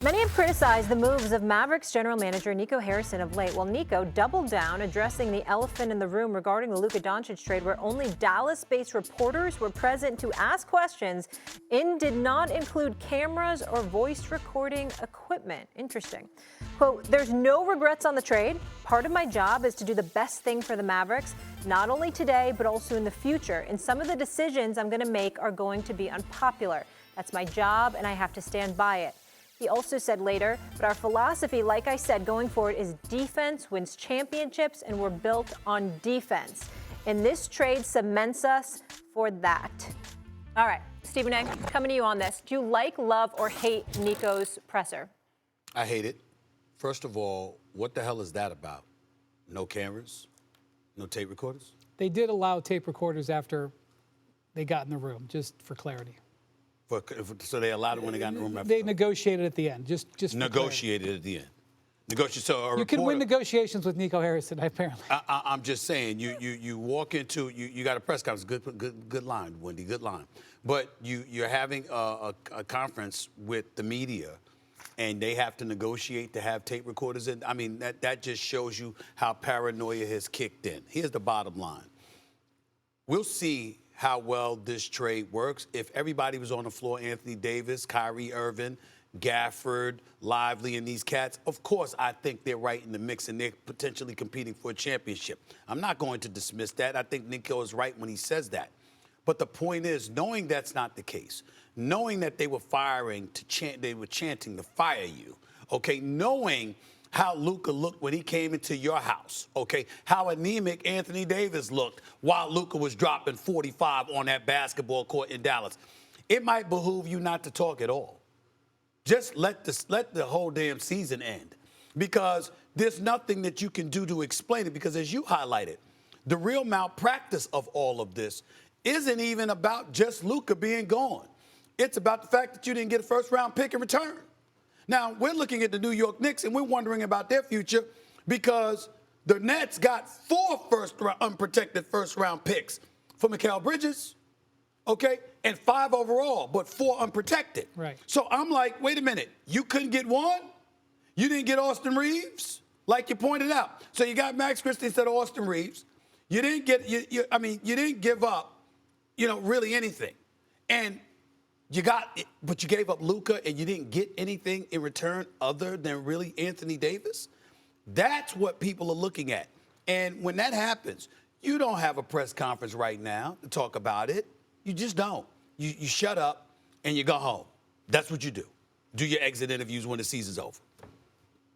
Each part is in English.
Many have criticized the moves of Mavericks general manager Nico Harrison of late. Well, Nico doubled down, addressing the elephant in the room regarding the Luka Doncic trade, where only Dallas-based reporters were present to ask questions and did not include cameras or voice recording equipment. Interesting. Quote, "There's no regrets on the trade. Part of my job is to do the best thing for the Mavericks, not only today, but also in the future. And some of the decisions I'm going to make are going to be unpopular. That's my job, and I have to stand by it." He also said later, "But our philosophy, like I said, going forward is defense wins championships, and we're built on defense. And this trade cements us for that." All right, Stephen A., coming to you on this. Do you like, love, or hate Nico's presser? I hate it. First of all, what the hell is that about? No cameras? No tape recorders? They did allow tape recorders after they got in the room, just for clarity. So they allowed it when they got in the room? They negotiated at the end, just negotiated at the end. So you can win negotiations with Nico Harrison, apparently. I'm just saying, you walk into, you got a press conference, good line, Wendy, good line. But you're having a conference with the media, and they have to negotiate to have tape recorders in. I mean, that just shows you how paranoia has kicked in. Here's the bottom line. We'll see how well this trade works. If everybody was on the floor, Anthony Davis, Kyrie Irving, Gafford, Lively, and these cats, of course, I think they're right in the mix and they're potentially competing for a championship. I'm not going to dismiss that. I think Nico is right when he says that. But the point is, knowing that's not the case, knowing that they were they were chanting to fire you, okay, knowing how Luka looked when he came into your house, okay? How anemic Anthony Davis looked while Luka was dropping 45 on that basketball court in Dallas. It might behoove you not to talk at all. Just let the whole damn season end, because there's nothing that you can do to explain it, because as you highlighted, the real malpractice of all of this isn't even about just Luka being gone. It's about the fact that you didn't get a first-round pick in return. Now, we're looking at the New York Knicks, and we're wondering about their future because the Nets got 4 unprotected first-round picks for Mikal Bridges, okay, and 5 overall, but 4 unprotected. Right. So I'm like, wait a minute, you couldn't get one? You didn't get Austin Reeves, like you pointed out. So you got Max Christie instead of Austin Reeves. You didn't get, you didn't give up, really anything. And you gave up Luka and you didn't get anything in return other than really Anthony Davis. That's what people are looking at. And when that happens, you don't have a press conference right now to talk about it. You just don't. You shut up and you go home. That's what you do. Do your exit interviews when the season's over.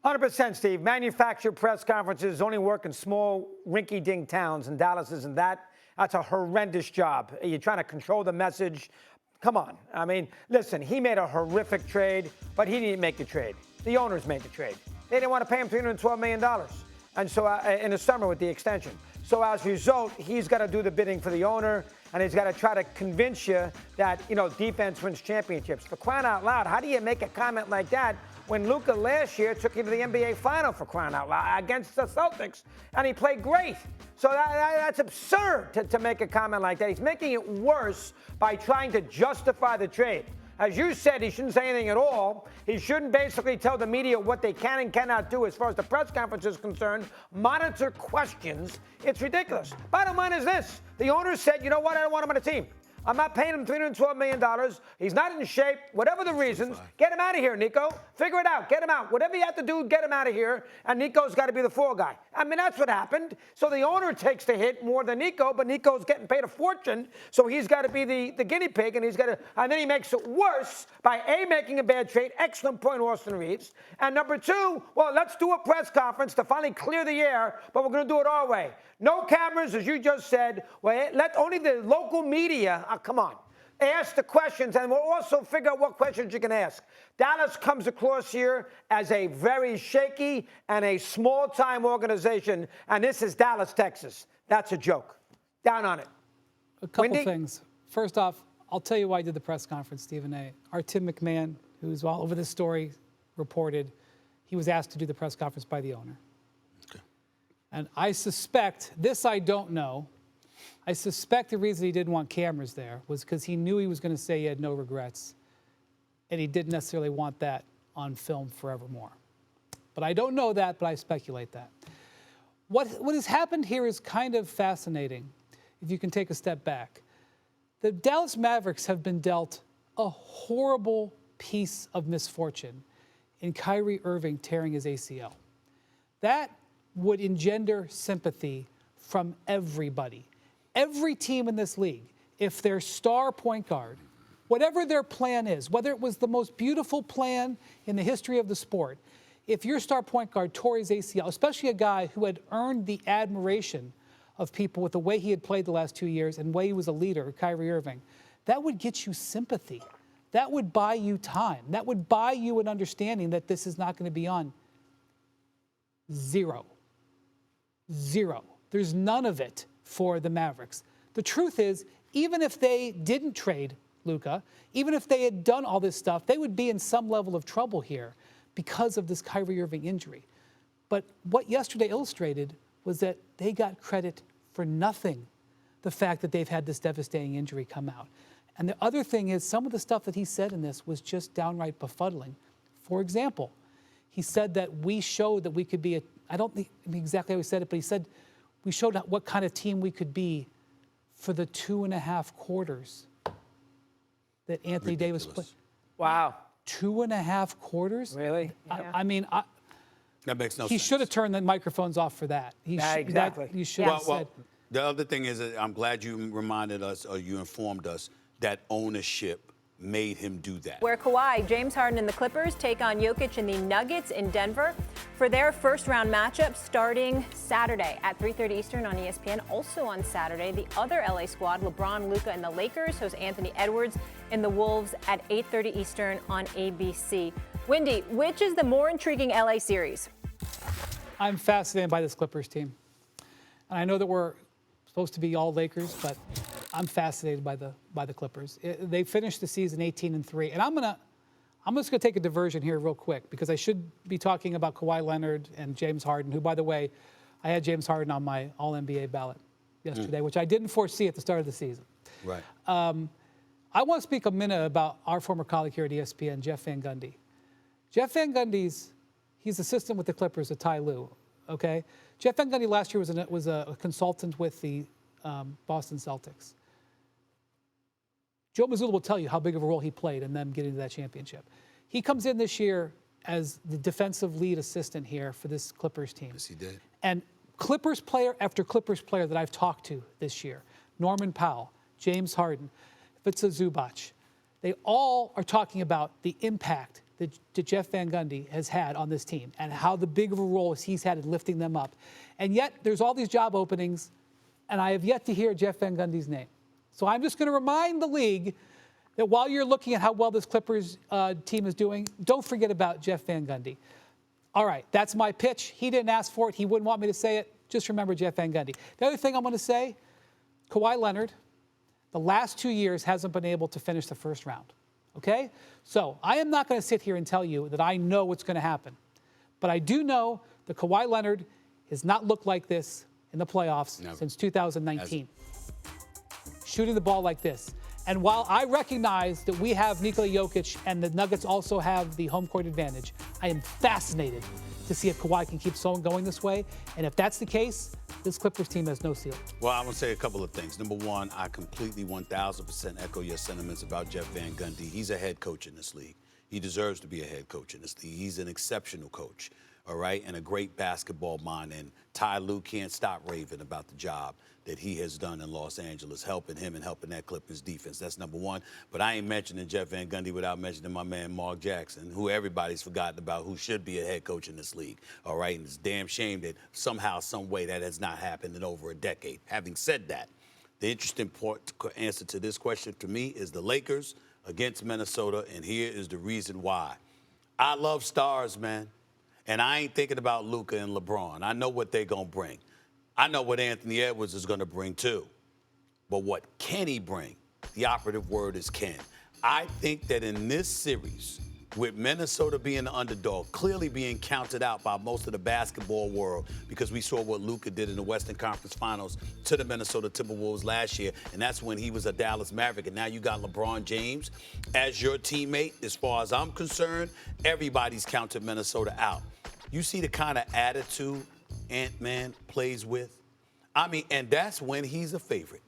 100%, Steve. Manufactured press conferences only work in small, rinky-dink towns, and Dallas isn't that. That's a horrendous job. You're trying to control the message. Come on. I mean, listen, he made a horrific trade, but he didn't make the trade. The owners made the trade. They didn't want to pay him $312 million. And so in the summer with the extension. So as a result, he's got to do the bidding for the owner, and he's got to try to convince you that, defense wins championships. For crying out loud, how do you make a comment like that when Luka last year took you to the NBA Final, for crying out loud, against the Celtics, and he played great? So that's absurd to make a comment like that. He's making it worse by trying to justify the trade. As you said, he shouldn't say anything at all. He shouldn't basically tell the media what they can and cannot do as far as the press conference is concerned. Monitor questions. It's ridiculous. Bottom line is this. The owner said, you know what, I don't want him on the team. I'm not paying him $312 million. He's not in shape. Whatever the reasons, get him out of here, Nico. Figure it out. Get him out. Whatever you have to do, get him out of here. And Nico's got to be the fall guy. I mean, that's what happened. So the owner takes the hit more than Nico, but Nico's getting paid a fortune. So he's got to be the guinea pig, and and then he makes it worse by A, making a bad trade. Excellent point, Austin Reeves. And number 2, well, let's do a press conference to finally clear the air, but we're going to do it our way. No cameras, as you just said. Well, let only the local media, come on, ask the questions, and we'll also figure out what questions you can ask. Dallas comes across here as a very shaky and a small-time organization, and this is Dallas, Texas. That's a joke. Down on it. A couple Wendy? things. First off, I'll tell you why I did the press conference, Stephen A. Our Tim McMahon, who's all over this story, reported he was asked to do the press conference by the owner. And I suspect, this I don't know, I suspect the reason he didn't want cameras there was because he knew he was going to say he had no regrets. And he didn't necessarily want that on film forevermore. But I don't know that, but I speculate that. What has happened here is kind of fascinating, if you can take a step back. The Dallas Mavericks have been dealt a horrible piece of misfortune in Kyrie Irving tearing his ACL. That would engender sympathy from everybody. Every team in this league, if their star point guard, whatever their plan is, whether it was the most beautiful plan in the history of the sport, if your star point guard tore his ACL, especially a guy who had earned the admiration of people with the way he had played the last 2 years and the way he was a leader, Kyrie Irving, that would get you sympathy. That would buy you time. That would buy you an understanding that this is not going to be on. Zero. There's none of it for the Mavericks. The truth is, even if they didn't trade Luka, even if they had done all this stuff, they would be in some level of trouble here because of this Kyrie Irving injury. But what yesterday illustrated was that they got credit for nothing, the fact that they've had this devastating injury come out. And the other thing is, some of the stuff that he said in this was just downright befuddling. For example, he said that we showed that we could be I don't think exactly how he said it, but he said we showed what kind of team we could be for the 2.5 quarters that Anthony Davis played. Wow. 2.5 quarters? Really? Yeah. I mean, that makes no sense. He should have turned the microphones off for that. Exactly. You should have said. The other thing is that I'm glad you reminded us, or you informed us, that ownership made him do that. Where Kawhi, James Harden, and the Clippers take on Jokic and the Nuggets in Denver for their first-round matchup starting Saturday at 3:30 Eastern on ESPN. Also on Saturday, the other LA squad, LeBron, Luka, and the Lakers, host Anthony Edwards and the Wolves at 8:30 Eastern on ABC. Windy, which is the more intriguing LA series? I'm fascinated by this Clippers team. And I know that we're supposed to be all Lakers, but I'm fascinated by the Clippers. They finished the season 18-3, and I'm just going to take a diversion here real quick because I should be talking about Kawhi Leonard and James Harden, who, by the way, I had James Harden on my All-NBA ballot yesterday, which I didn't foresee at the start of the season. Right. I want to speak a minute about our former colleague here at ESPN, Jeff Van Gundy. Jeff Van Gundy's, he's assistant with the Clippers at Ty Lue, okay? Jeff Van Gundy last year was a consultant with the Boston Celtics. Joe Mazzulla will tell you how big of a role he played in them getting to that championship. He comes in this year as the defensive lead assistant here for this Clippers team. Yes, he did. And Clippers player after Clippers player that I've talked to this year, Norman Powell, James Harden, Ivica Zubac, they all are talking about the impact that Jeff Van Gundy has had on this team and how the big of a role he's had in lifting them up. And yet there's all these job openings, and I have yet to hear Jeff Van Gundy's name. So I'm just going to remind the league that while you're looking at how well this Clippers team is doing, don't forget about Jeff Van Gundy. All right, that's my pitch. He didn't ask for it. He wouldn't want me to say it. Just remember Jeff Van Gundy. The other thing I'm going to say, Kawhi Leonard, the last 2 years hasn't been able to finish the first round. Okay? So I am not going to sit here and tell you that I know what's going to happen. But I do know that Kawhi Leonard has not looked like this in the playoffs since 2019. Shooting the ball like this. And while I recognize that we have Nikola Jokic and the Nuggets also have the home court advantage, I am fascinated to see if Kawhi can keep going this way. And if that's the case, this Clippers team has no ceiling. Well, I want to say a couple of things. Number one, I completely 1,000% echo your sentiments about Jeff Van Gundy. He's a head coach in this league. He deserves to be a head coach in this league. He's an exceptional coach, all right, and a great basketball mind. And Ty Lue can't stop raving about the job that he has done in Los Angeles, helping him and helping that Clippers defense. That's number one. But I ain't mentioning Jeff Van Gundy without mentioning my man Mark Jackson, who everybody's forgotten about, who should be a head coach in this league. All right, and it's a damn shame that somehow, some way, that has not happened in over a decade. Having said that, the interesting answer to this question to me is the Lakers against Minnesota, and here is the reason why. I love stars, man, and I ain't thinking about Luka and LeBron. I know what they're going to bring. I know what Anthony Edwards is going to bring, too. But what can he bring? The operative word is can. I think that in this series, with Minnesota being the underdog, clearly being counted out by most of the basketball world because we saw what Luka did in the Western Conference Finals to the Minnesota Timberwolves last year, and that's when he was a Dallas Maverick. And now you got LeBron James as your teammate. As far as I'm concerned, everybody's counted Minnesota out. You see the kind of attitude Ant-Man plays with? I mean, and that's when he's a favorite.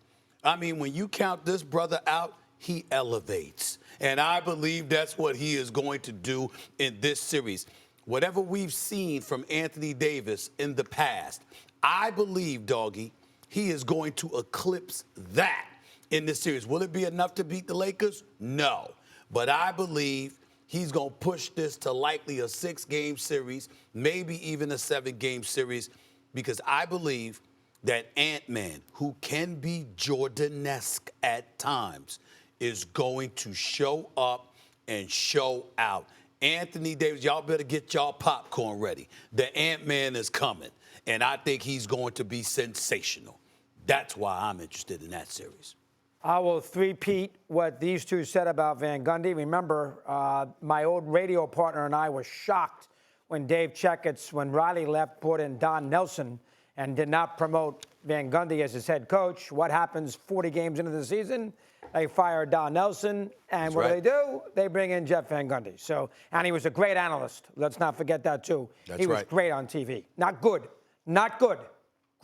I mean, when you count this brother out, he elevates. And I believe that's what he is going to do in this series. Whatever we've seen from Anthony Davis in the past, I believe, Doggy, he is going to eclipse that in this series. Will it be enough to beat the Lakers? No. But I believe he's going to push this to likely a 6-game series, maybe even a 7-game series, because I believe that Ant-Man, who can be Jordan-esque at times, is going to show up and show out. Anthony Davis, y'all better get y'all popcorn ready. The Ant-Man is coming, and I think he's going to be sensational. That's why I'm interested in that series. I will three-peat what these two said about Van Gundy. Remember, my old radio partner and I were shocked when Dave Checketts, when Riley left, brought in Don Nelson and did not promote Van Gundy as his head coach. What happens 40 games into the season? They fire Don Nelson, and That's what right. do? They bring in Jeff Van Gundy. So, and he was a great analyst. Let's not forget that, too. That's he was right. great on TV. Not good. Not good.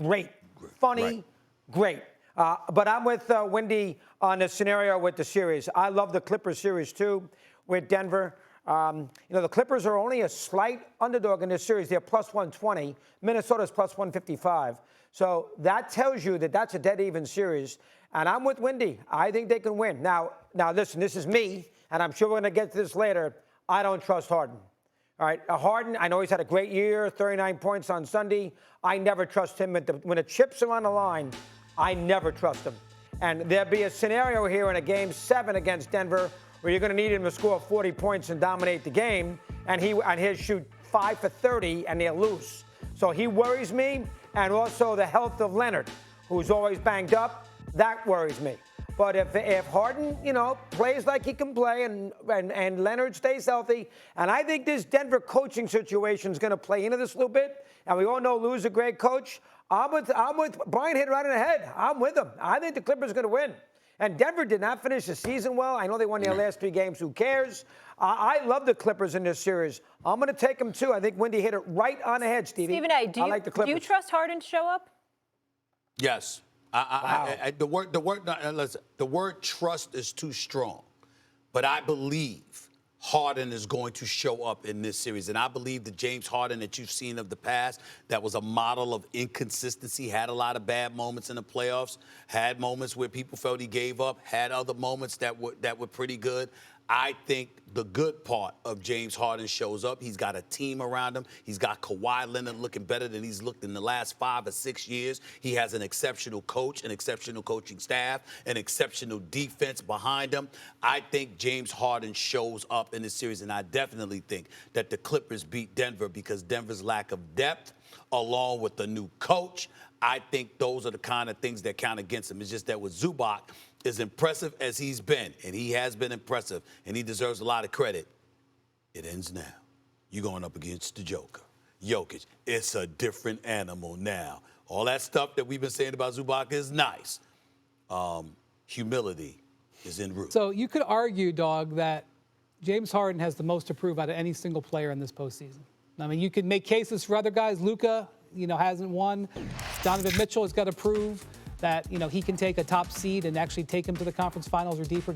Great. Funny. Right. Great. But I'm with Windy on the scenario with the series. I love the Clippers series, too, with Denver. The Clippers are only a slight underdog in this series. They're plus 120. Minnesota's plus 155. So that tells you that that's a dead-even series. And I'm with Windy. I think they can win. Now, listen, this is me, and I'm sure we're going to get to this later. I don't trust Harden. All right, Harden, I know he's had a great year, 39 points on Sunday. I never trust him. When the chips are on the line, I never trust him. And there'll be a scenario here in a Game 7 against Denver where you're going to need him to score 40 points and dominate the game, and he'll shoot 5 for 30, and they'll lose. So he worries me, and also the health of Leonard, who's always banged up. That worries me. But if Harden, plays like he can play and Leonard stays healthy, and I think this Denver coaching situation is going to play into this a little bit, and we all know Lou's a great coach. I'm with Brian hit right in the head. I'm with him. I think the Clippers are going to win. And Denver did not finish the season well. I know they won their last 3 games. Who cares? I love the Clippers in this series. I'm going to take them, too. I think Windy hit it right on the head, Stevie. Stephen A., do you trust Harden to show up? Yes. The word trust is too strong, but I believe Harden is going to show up in this series. And I believe the James Harden that you've seen of the past, that was a model of inconsistency, had a lot of bad moments in the playoffs, had moments where people felt he gave up, had other moments that were pretty good. I think the good part of James Harden shows up. He's got a team around him. He's got Kawhi Leonard looking better than he's looked in the last 5 or 6 years. He has an exceptional coach, an exceptional coaching staff, an exceptional defense behind him. I think James Harden shows up in this series, and I definitely think that the Clippers beat Denver because Denver's lack of depth, along with the new coach, I think those are the kind of things that count against him. It's just that with Zubac, as impressive as he's been, and he has been impressive, and he deserves a lot of credit, it ends now. You're going up against the Joker, Jokic. It's a different animal now. All that stuff that we've been saying about Zubac is nice. Humility is en route. So you could argue, Dog, that James Harden has the most to prove out of any single player in this postseason. I mean, you could make cases for other guys. Luka, hasn't won. Donovan Mitchell has got to prove that, he can take a top seed and actually take him to the conference finals or deeper.